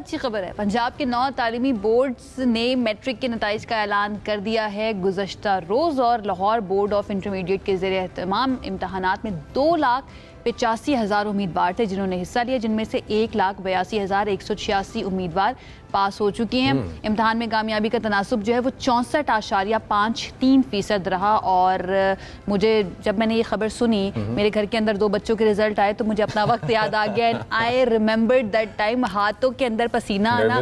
अच्छी खबर है। पंजाब के 9 तालीमी बोर्ड्स ने मैट्रिक के नताइज का ऐलान कर दिया है गुज़श्ता रोज़, और लाहौर बोर्ड ऑफ इंटरमीडिएट के ज़रिए तमाम इम्तहानात में 2,85,000 उम्मीदवार थे जिन्होंने हिस्सा लिया, जिनमें से 1,82,186 उम्मीदवार पास हो चुकी हैं। इम्तहान में कामयाबी का तनासुब जो है वो 64.53% रहा। और मुझे जब मैंने ये खबर सुनी, मेरे घर के अंदर 2 बच्चों के रिजल्ट आए तो मुझे अपना वक्त याद आ गया। And I remembered that time, हाथों के अंदर पसीना आना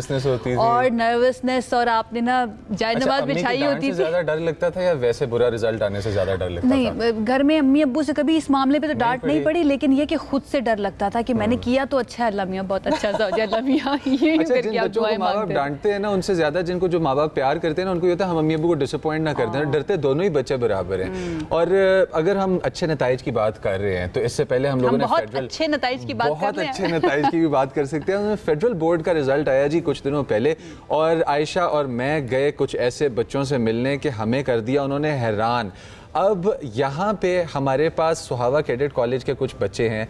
और नर्वसनेस, और आपने ना जाए नमाज बिछाई होती थी। ज्यादा डर लगता था या वैसे बुरा रिजल्ट आने से ज्यादा डर लगता था? नहीं, घर में अम्मी अब्बू से कभी इस मामले पे तो डांट नहीं पड़ी, लेकिन ये कि खुद से डर लगता था कि मैंने किया तो अच्छा है, अल्लाह मियां बहुत अच्छा सा हो जाए, अल्लाह मियां ये करके आप दुआएं माँ-बाप डांटते हैं ना, उनसे ज्यादा जिनको जो माँ बाप प्यार करते हैं ना, उनको ये होता है हम अम्मी अब्बू को डिसअपॉइंट ना कर दें। डरते दोनों ही बच्चे बराबर हैं। और अगर हम अच्छे नताइज की बात कर रहे हैं तो इससे पहले हम लोगों ने बहुत अच्छे नताइज की बात की भी बात कर सकते हैं। फेडरल बोर्ड का रिजल्ट आया जी कुछ दिनों पहले, और आयशा और मैं गए कुछ ऐसे बच्चों से मिलने कि हमें कर दिया उन्होंने हैरान। अब यहाँ पे हमारे पास सुहावा कैडेट कॉलेज के कुछ बच्चे हैं,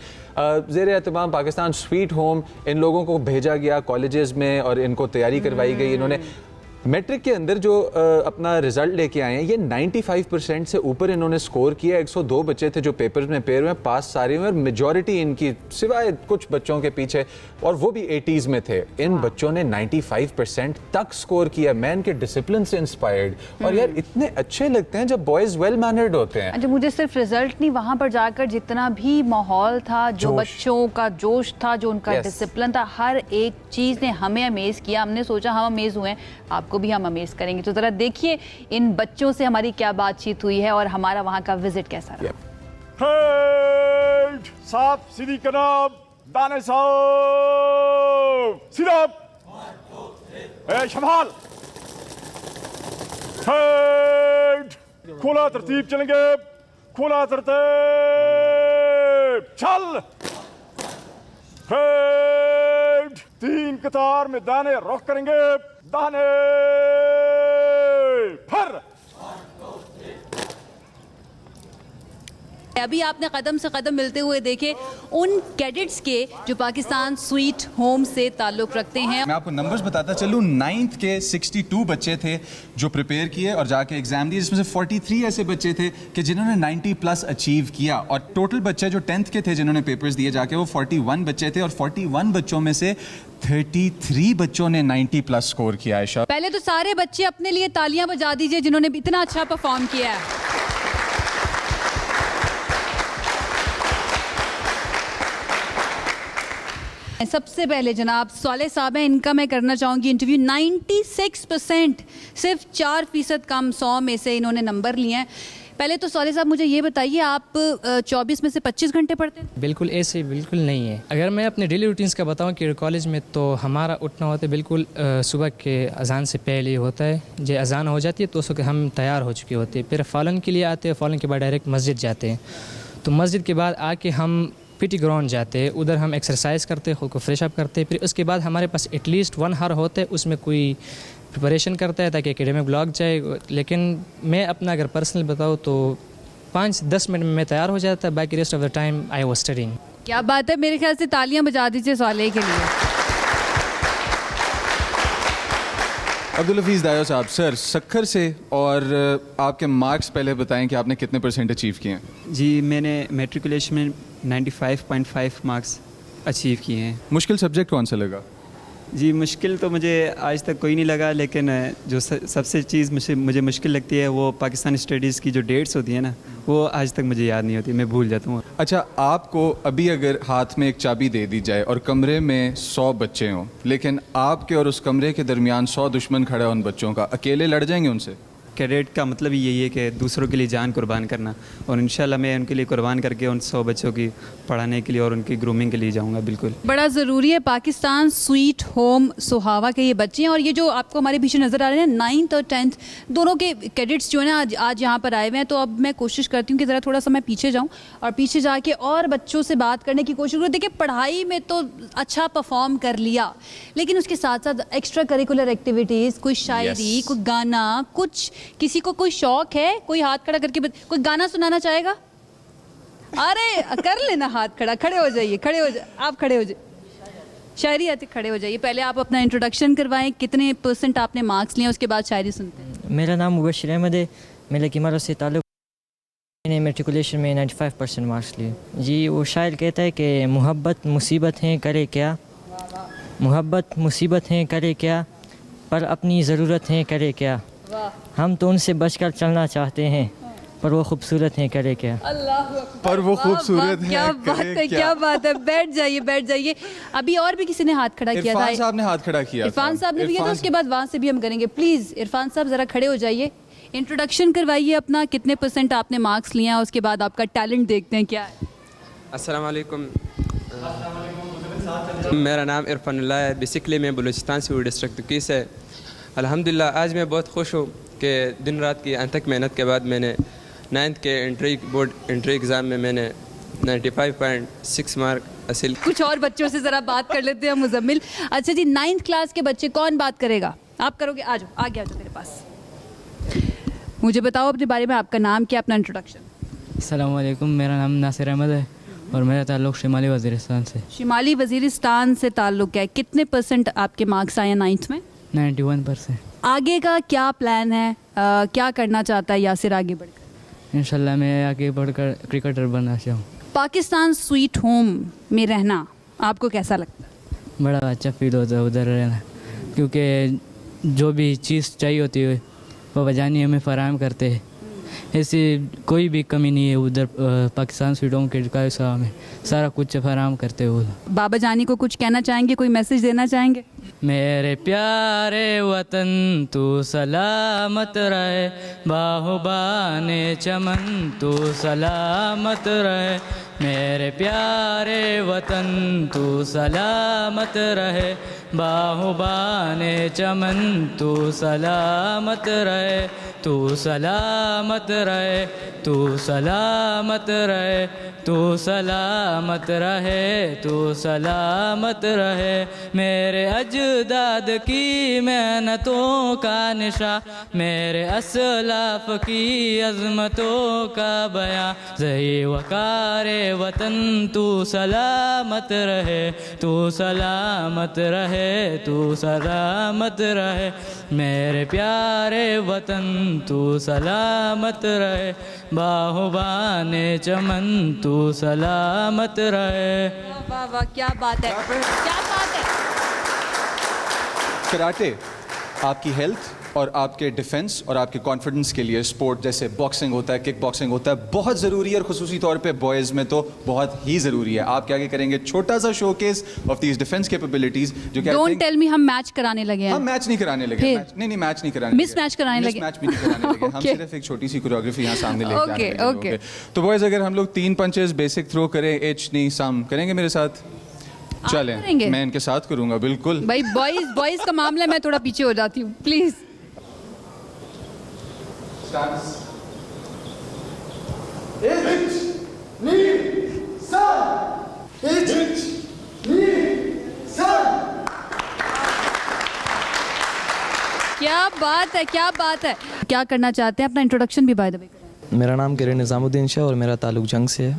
ज़ेर एहतमाम पाकिस्तान स्वीट होम इन लोगों को भेजा गया कॉलेजेस में और इनको तैयारी करवाई गई। इन्होंने मैट्रिक के अंदर जो अपना रिजल्ट लेके आए हैं, ये 95% से ऊपर इन्होंने स्कोर किया। 102 बच्चे थे जो पेपर्स में पेयर हुए, पास सारे हुए, और मेजॉरिटी इनकी सिवाय कुछ बच्चों के पीछे, और वो भी 80s में थे। इन बच्चों ने 95% तक स्कोर किया। मैं इनके डिसिप्लिन से इंस्पायर्ड, और यार इतने अच्छे लगते हैं जब बॉयज वेल मैनर्ड होते हैं। अच्छा, मुझे सिर्फ रिजल्ट नहीं, वहाँ पर जाकर जितना भी माहौल था, जो बच्चों का जोश था, जो उनका डिसिप्लिन था, हर एक चीज़ ने हमें अमेज किया। हमने सोचा हम अमेज हुए, आपको भी हम अमेज करेंगे। तो जरा देखिए इन बच्चों से हमारी क्या बातचीत हुई है और हमारा वहां का विजिट कैसा रहा। साहब सीधी कनाब, दाने साहब सीधा, शमाल खोला तरतीब चलेंगे, खोला तरतीब चल। 3 कतार में दाने रुख करेंगे, दाने फर। अभी आपने कदम से कदम मिलते हुए देखे उन कैडेट्स के जो पाकिस्तान स्वीट होम से ताल्लुक रखते हैं। मैं आपको नंबर्स बताता चलूँ। 9th के 62 बच्चे थे जो प्रिपेयर किए और जाके एग्जाम दिए, जिसमें से 43 ऐसे बच्चे थे कि जिन्होंने 90+ अचीव किया, और टोटल बच्चे जो 10th के थे जिन्होंने पेपर्स दिए जाके वो 41 बच्चे थे, और 41 बच्चों में से 33 बच्चों ने 90+ स्कोर किया। आयशा, पहले तो सारे बच्चे अपने लिए तालियां बजा दीजिए जिन्होंने इतना अच्छा परफॉर्म किया है। सबसे पहले जनाब साले साहब हैं, इनका मैं करना चाहूँगी इंटरव्यू। 96%, सिर्फ 4% कम 100 में से इन्होंने नंबर लिए हैं। पहले तो साले साहब मुझे ये बताइए, आप 24 में से 25 घंटे पढ़ते हैं? बिल्कुल ऐसे बिल्कुल नहीं है। अगर मैं अपने डेली रूटीन्स का बताऊं कि कॉलेज में तो हमारा उठना होता है बिल्कुल सुबह के अजान से पहले ही होता है। जो अजान हो जाती है तो उस वक्त हम तैयार हो चुके होते हैं, फिर फ़ौरन के लिए आते हैं, फ़ौरन के बाद डायरेक्ट मस्जिद जाते हैं। तो मस्जिद के बाद आके हम पीटी ग्राउंड जाते हैं, उधर हम एक्सरसाइज करते हैं, खुद को फ्रेश अप करते हैं। फिर उसके बाद हमारे पास एटलीस्ट 1 आवर होता है, उसमें कोई प्रिपरेशन करता है ताकि एकेडमिक ब्लॉक जाए। लेकिन मैं अपना अगर पर्सनल बताऊँ तो 5-10 मिनट में मैं तैयार हो जाता है, बाकी rest of the time I was studying. क्या बात है, मेरे ख्याल से तालियां बजा दीजिए साले के लिए। अब्दुल हफीज़ दायो साहब, सर सक्खर से, और आपके मार्क्स पहले बताएं कि आपने कितने % अचीव किए हैं? जी, मैंने मैट्रिकुलेशन में 95.5 मार्क्स अचीव किए हैं। मुश्किल सब्जेक्ट कौन सा लगा? जी, मुश्किल तो मुझे आज तक कोई नहीं लगा, लेकिन जो सबसे चीज़ मुझे मुश्किल लगती है वो पाकिस्तानी स्टडीज़ की जो डेट्स होती है ना, वो आज तक मुझे याद नहीं होती, मैं भूल जाता हूँ। अच्छा, आपको अभी अगर हाथ में एक चाबी दे दी जाए और कमरे में 100 बच्चे हों, लेकिन आपके और उस कमरे के दरमियान 100 दुश्मन खड़े हैं उन बच्चों का, अकेले लड़ जाएंगे उनसे? कैडेट का मतलब ही यही है कि दूसरों के लिए जान कुर्बान करना, और इंशाल्लाह मैं उनके लिए कुर्बान करके उन 100 बच्चों की पढ़ाने के लिए और उनकी ग्रूमिंग के लिए जाऊंगा। बिल्कुल बड़ा ज़रूरी है। पाकिस्तान स्वीट होम सुहावा के ये बच्चे हैं, और ये जो आपको हमारे पीछे नज़र आ रहे हैं 9th और 10th दोनों के कैडेट्स जो है ना आज यहाँ पर आए हुए हैं। तो अब मैं कोशिश करती हूँ कि ज़रा थोड़ा सा मैं पीछे जाऊँ और पीछे जाके और बच्चों से बात करने की कोशिश करूँ। देखिए, पढ़ाई में तो अच्छा परफॉर्म कर लिया, लेकिन उसके साथ साथ एक्स्ट्रा करिकुलर एक्टिविटीज़, कोई शायरी, कोई गाना, कुछ किसी को कोई शौक है, कोई हाथ खड़ा करके कोई गाना सुनाना चाहेगा? अरे कर लेना हाथ खड़ा, खड़े हो जाइए, खड़े हो जाइए, आप खड़े हो जाइए। शायरी आते खड़े हो जाइए, पहले आप अपना इंट्रोडक्शन करवाएं, कितने % आपने मार्क्स लिए उसके बाद शायरी सुनते हैं। मेरा नाम मुबशिर अहमद है। मैं लकीमारा से ताल्लुक़, मैंने मेट्रिकुलेशन में 95% मार्क्स लिए। जी, वो शायर कहता है कि मोहब्बत मुसीबत हैं करे क्या, मोहब्बत मुसीबत हैं करे क्या, पर अपनी ज़रूरत हैं करे क्या, हम तो उनसे बचकर चलना चाहते हैं, पर वो खूबसूरत हैं करे क्या। अल्लाह पर वो वाह, खूबसूरत वाह, हैं, क्या बात करे है, क्या। क्या बात है। बैठ जाइए, बैठ जाइए। अभी और भी किसी ने हाथ खड़ा किया था। इरफान साहब ने हाथ खड़ा किया इरफान था। साहब ने भी किया था, इरफान- उसके बाद वहाँ से भी हम करेंगे। प्लीज़ इरफान साहब ज़रा खड़े हो जाइए, इंट्रोडक्शन करवाइए अपना, कितने % आपने मार्क्स लिए हैं, उसके बाद आपका टैलेंट देखते हैं क्या है। अस्सलाम वालेकुम। मेरा नाम इरफानुल्लाह है। बेसिकली मैं बलूचिस्तान से हूँ, डिस्ट्रिक्ट तुर्की से। अल्हम्दुलिल्लाह आज मैं बहुत खुश हूँ कि दिन रात की अनथक मेहनत के बाद मैंने 9th के एंट्री एग्ज़ाम में मैंने 95.6 मार्क हासिल। कुछ और बच्चों से ज़रा बात कर लेते हैं मुजम्मिल। अच्छा जी, 9th क्लास के बच्चे, कौन बात करेगा? आप करोगे? आ जाओ, आगे आ जाओ मेरे पास। मुझे बताओ अपने बारे में, आपका नाम क्या, अपना इंट्रोडक्शन। अस्सलाम वालेकुम, मेरा नाम नासिर अहमद है और मेरा ताल्लुक़ शिमाली वज़ीरिस्तान से। शिमाली वज़ीरिस्तान से ताल्लुक़ है। कितने % आपके मार्क्स आए हैं 9th में? 91%। आगे का क्या प्लान है? क्या करना चाहता है यासिर आगे बढ़कर? इंशाल्लाह मैं आगे बढ़कर क्रिकेटर बनना चाहूँ। पाकिस्तान स्वीट होम में रहना आपको कैसा लगता है? बड़ा अच्छा फील होता है उधर रहना, क्योंकि जो भी चीज़ चाहिए होती है वो बजानी हमें फ़राहम करते हैं। ऐसी कोई भी कमी नहीं है उधर। पाकिस्तान स्वीट होम के साथ में सारा कुछ फराहम करते हो। बाबा जानी को कुछ कहना चाहेंगे, कोई मैसेज देना चाहेंगे? मेरे प्यारे वतन तू सलामत रहे, बाहुबाने चमन तू सलामत रहे, मेरे प्यारे वतन तू सलामत रहे, बाहुबाने चमन तू सलामत रहे, तू सलामत रहे, तू सलामत रहे, तू सलामत रहे, तू सलामत रहे, मेरे अजदाद की मेहनतों का निशा, मेरे असलाफ की अज़मतों का बयां, ज़ही वकारे वतन तू सलामत रहे, तू सलामत रहे, तू सलामत रहे, मेरे प्यारे वतन तू सलामत रहे, बाहुबाने चमन तू सलामत रहे। वाह वाह, क्या बात है, क्या बात है। कराटे आपकी हेल्थ और आपके डिफेंस और आपके कॉन्फिडेंस के लिए स्पोर्ट जैसे बॉक्सिंग होता है, किक बॉक्सिंग होता है, बहुत ज़रूरी है और ख़ुसूसी तौर पे बॉयज़ में तो बहुत ही ज़रूरी है। आप क्या करेंगे? छोटा सा showcase of these defence capabilities जो क्या डोंट टेल मी हम मैच कराने लगे हैं। हम मैच नहीं कराने लगे, फिर? नहीं मैच नहीं कराने मिस मैच कराने लगे? मैच भी नहीं कराने लगे। हम Okay. सिर्फ एक छोटी सी कोरियोग्राफी यहाँ सामने लेके आने Okay, लगे। okay. तो बॉयज़ अगर हम लोग 3 पंचेस बेसिक थ्रो करें, एच नी सम करेंगे मेरे साथ? चलें, करेंगे? मैं इनके साथ करूँगा बिल्कुल। भाई बॉयज का मामला है, मैं थोड़ा पीछे हो जाती हूँ प्लीज। क्या बात है, क्या बात है। क्या करना चाहते हैं? अपना इंट्रोडक्शन भी बाय द वे करें। मेरा नाम किरण निज़ामुद्दीन शाह और मेरा ताल्लुक़ जंग से है।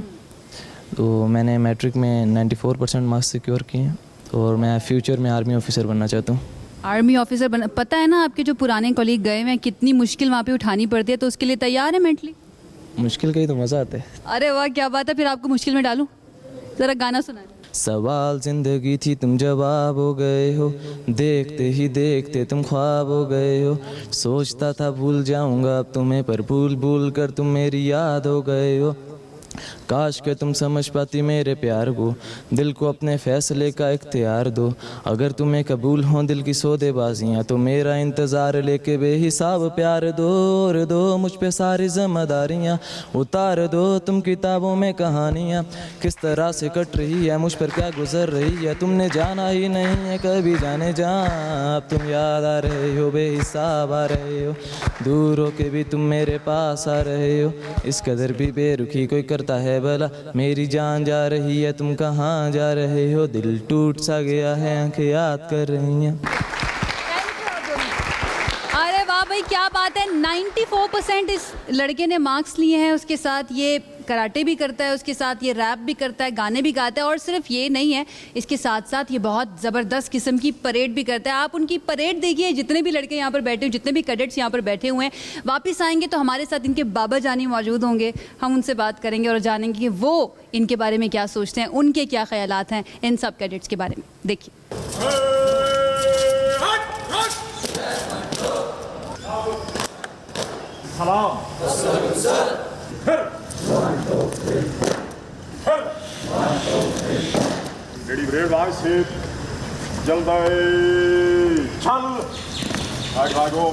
तो मैंने मैट्रिक में 94% मार्क्स सिक्योर किए हैं और मैं फ्यूचर में आर्मी ऑफिसर बनना चाहता हूँ। आर्मी ऑफिसर बना, पता है ना आपके जो पुराने कॉलीग गए हुए हैं कितनी मुश्किल वहाँ पे उठानी पड़ती है, तो उसके लिए तैयार है मेंटली? मुश्किल का ही तो मज़ा आता है। अरे वाह, क्या बात है। फिर आपको मुश्किल में डालूं? ज़रा गाना सुनाएं। सवाल ज़िंदगी थी तुम जवाब हो गए हो, देखते ही देखते तुम ख्वाब हो गए हो, सोचता था भूल जाऊंगा अब तुम्हें पर भूल भूल कर तुम मेरी याद हो गए हो, काश के तुम समझ पाती मेरे प्यार को, दिल को अपने फैसले का इख्तियार दो, अगर तुम्हें कबूल हों दिल की सौदेबाजियाँ तो मेरा इंतज़ार लेके बेहिसाब प्यार दो, और दो मुझ पे सारी जिम्मेदारियाँ, उतार दो तुम किताबों में कहानियाँ, किस तरह से कट रही है मुझ पर क्या गुजर रही है, तुमने जाना ही नहीं है कभी जाने जहाँ, अब तुम याद आ रहे हो बेहिसाब आ रहे हो, दूर हो के भी तुम मेरे पास आ रहे हो, इस कदर भी बेरुखी कोई करता है भला, मेरी जान जा रही है तुम कहाँ जा रहे हो, दिल टूट सा गया है आंखें याद कर रही हैं। अरे वाह भाई, क्या बात है। 94% इस लड़के ने मार्क्स लिए हैं, उसके साथ ये कराटे भी करता है, उसके साथ ये रैप भी करता है, गाने भी गाता है, और सिर्फ ये नहीं है, इसके साथ साथ ये बहुत ज़बरदस्त किस्म की परेड भी करता है। आप उनकी परेड देखिए, जितने भी लड़के यहाँ पर बैठे हुए, जितने भी कैडेट्स यहाँ पर बैठे हुए हैं, वापस आएंगे तो हमारे साथ इनके बाबा जानी मौजूद होंगे। हम उनसे बात करेंगे और जानेंगे कि वो इनके बारे में क्या सोचते हैं, उनके क्या ख्यालात हैं इन सब कैडेट्स के बारे में। देखिए। सलाम। रेडी ब्रेड भाग से जल्द चल भाग भागो।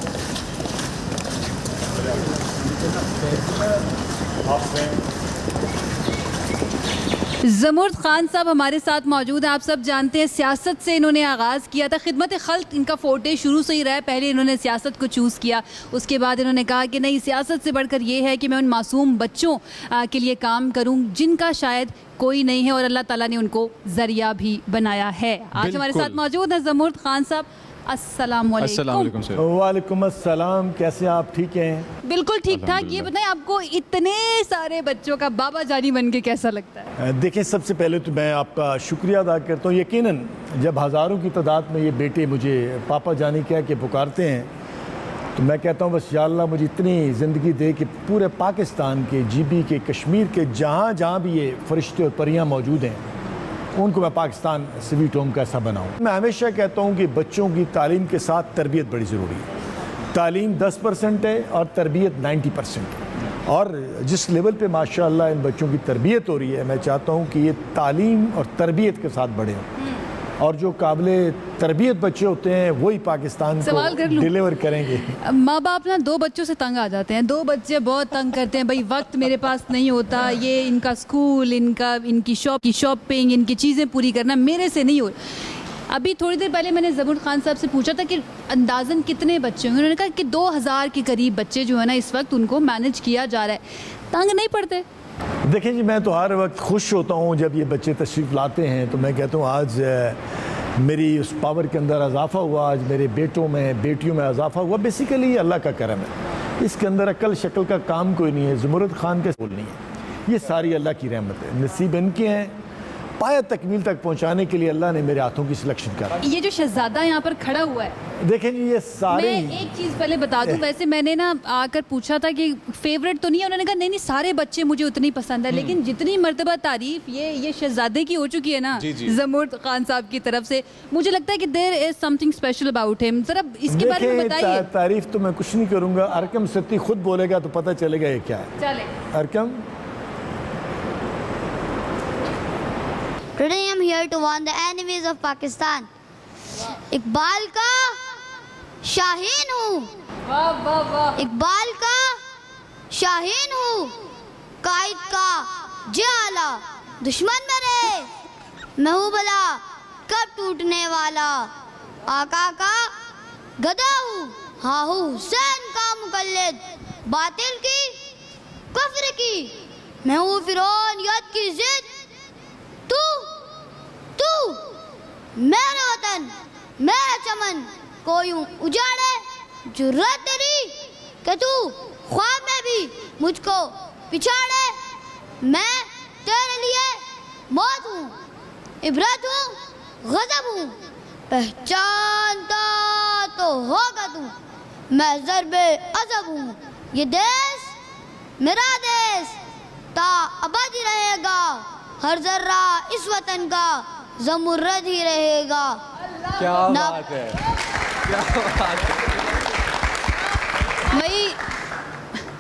ज़मुर्द खान साहब हमारे साथ मौजूद हैं। आप सब जानते हैं सियासत से इन्होंने आगाज़ किया था, खिदमत खल्क इनका फोटे शुरू से ही रहा है। पहले इन्होंने सियासत को चूज़ किया, उसके बाद इन्होंने कहा कि नहीं, सियासत से बढ़कर ये है कि मैं उन मासूम बच्चों के लिए काम करूं जिनका शायद कोई नहीं है, और अल्लाह ताला ने उनको ज़रिया भी बनाया है। आज हमारे साथ मौजूद हैं ज़मुर्द खान साहब। अस्सलाम वालेकुम। वालेकुम अस्सलाम, कैसे आप? ठीक हैं? बिल्कुल ठीक ठाक। ये बताएं, आपको इतने सारे बच्चों का बाबा जानी बन के कैसा लगता है? देखिए, सबसे पहले तो मैं आपका शुक्रिया अदा करता हूँ। यकीनन जब हज़ारों की तादाद में ये बेटे मुझे पापा जानी कह के पुकारते हैं तो मैं कहता हूँ बस या अल्लाह मुझे इतनी ज़िंदगी दे कि पूरे पाकिस्तान के, GB के, कश्मीर के, जहाँ जहाँ भी ये फरिश्ते और परियाँ मौजूद हैं, उनको मैं पाकिस्तान स्वीट होम का ऐसा बनाऊँ। मैं हमेशा कहता हूँ कि बच्चों की तालीम के साथ तरबियत बड़ी ज़रूरी है। तालीम 10% है और तरबियत 90% है, और जिस लेवल पे माशाअल्लाह इन बच्चों की तरबियत हो रही है, मैं चाहता हूँ कि ये तालीम और तरबियत के साथ बढ़े हों, और जो काबिले तरबियत बच्चे होते हैं वही पाकिस्तान को डिलीवर करेंगे। माँ बाप ना 2 बच्चों से तंग आ जाते हैं, 2 बच्चे बहुत तंग करते हैं, भाई वक्त मेरे पास नहीं होता, ये इनका स्कूल, इनकी शॉपिंग, इनकी चीज़ें पूरी करना मेरे से नहीं हो। अभी थोड़ी देर पहले मैंने ज़मुर्द खान साहब से पूछा था कि अंदाज़न कितने बच्चे होंगे, उन्होंने कहा कि 2000 के करीब बच्चे जो है ना इस वक्त उनको मैनेज किया जा रहा है। तंग नहीं पड़ते? देखिए जी, मैं तो हर वक्त खुश होता हूँ जब ये बच्चे तशरीफ़ लाते हैं, तो मैं कहता हूँ आज मेरी उस पावर के अंदर इजाफा हुआ, आज मेरे बेटों में, बेटियों में इजाफा हुआ। बेसिकली अल्लाह का करम है, इसके अंदर अकल शक्ल का काम कोई नहीं है, ज़मुर्द खान का बोल नहीं है, ये सारी अल्लाह की रहमत है। नसीब इनके हैं, पाया तकमील तक पहुँचाने के लिए अल्लाह ने मेरे हाथों की सिलेक्शन करा। ये जो शहजादा यहाँ पर खड़ा हुआ है, देखें जी, ये सारे, मैं एक चीज़ पहले बता दूं, वैसे मैंने ना आकर पूछा था कि फेवरेट तो नहीं है, उन्होंने कहा नहीं सारे बच्चे मुझे उतने ही पसंद है, लेकिन जितनी मर्तबा तारीफ ये शहजादे की हो चुकी है ना ज़मुर्द खान साहब की तरफ से, मुझे लगता है कि there is something special about him. जरा इसके बारे में बताइए। तारीफ तो मैं कुछ नहीं करूँगा, अरकम सत्ती खुद बोलेगा तो पता चलेगा ये क्या है। चले Arkham. Today I am here to warn the enemies of Pakistan. Iqbal का शाहीन हूँ, वाह वाह वाह, इकबाल का शाहीन हूँ, कायद का जाला, दुश्मन मेरे मैं हूँ भला कब टूटने वाला, आका का गदा हूँ, हाँ हूँ हुसैन का मुकल्लिद, बातिल की कुफ्र की मैं हूँ फिरौन यद की जिद, तू मेरा वतन मेरा चमन कोई उजाड़े जुर्रत तेरी कि तू ख्वाब में भी मुझको पिछाड़े, मैं तेरे लिए मौत हूँ, इबरत हूँ, गजब हूँ, पहचानता तो होगा तू, मैं ज़र्बे अज़ब हूँ, ये देश मेरा देश ता अबदी रहेगा, हर जर्रा इस वतन का ज़मुर्रद ही रहेगा। क्या बात है, क्या बात है। भाई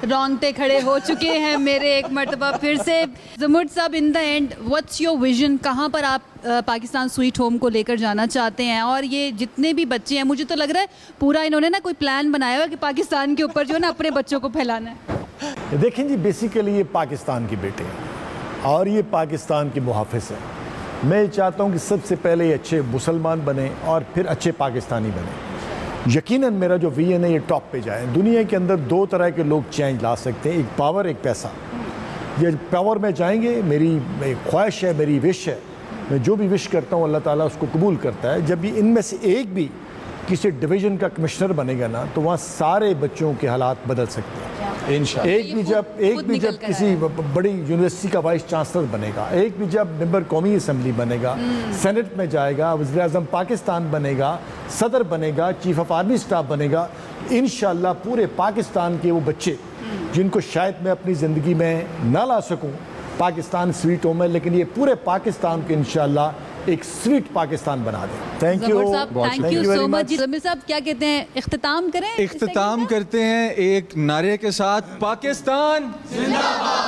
रोंगटे खड़े हो चुके हैं मेरे एक मर्तबा फिर से। ज़मुर्द साहब, in the end what's your vision, कहाँ पर आप पाकिस्तान स्वीट होम को लेकर जाना चाहते हैं? और ये जितने भी बच्चे हैं, मुझे तो लग रहा है पूरा इन्होंने ना कोई प्लान बनाया हुआ कि पाकिस्तान के ऊपर जो है ना अपने बच्चों को फैलाना है। देखें जी, बेसिकली ये पाकिस्तान के बेटे हैं और ये पाकिस्तान के मुहाफ़िज़ हैं। मैं चाहता हूँ कि सबसे पहले ये अच्छे मुसलमान बने और फिर अच्छे पाकिस्तानी बने। यकीनन मेरा जो विजन है ये टॉप पे जाए। दुनिया के अंदर 2 तरह के लोग चेंज ला सकते हैं, एक पावर, एक पैसा। ये पावर में जाएंगे, मेरी ख्वाहिश है, मेरी विश है, मैं जो भी विश करता हूँ अल्लाह ताला उसको कबूल करता है। जब भी इनमें से एक भी किसी डिवीज़न का कमिश्नर बनेगा ना, तो वहाँ सारे बच्चों के हालात बदल सकते हैं। इंशाल्लाह। एक भी जब निकल कर किसी बड़ी यूनिवर्सिटी का वाइस चांसलर बनेगा, एक भी जब मेंबर कौमी असम्बली बनेगा, सेनेट में जाएगा, वज़ीर आज़म पाकिस्तान बनेगा, सदर बनेगा, चीफ ऑफ आर्मी स्टाफ बनेगा, इंशाल्लाह पूरे पाकिस्तान के वो बच्चे जिनको शायद मैं अपनी ज़िंदगी में ना ला सकूं, पाकिस्तान स्वीट होम है, लेकिन ये पूरे पाकिस्तान को इंशाल्लाह एक स्वीट पाकिस्तान बना दें। Thank you, thank you so much ji. Zameer साहब क्या कहते हैं, इख्तिताम करें? इख्तिताम करते हैं एक नारे के साथ, पाकिस्तान जिंदाबाद।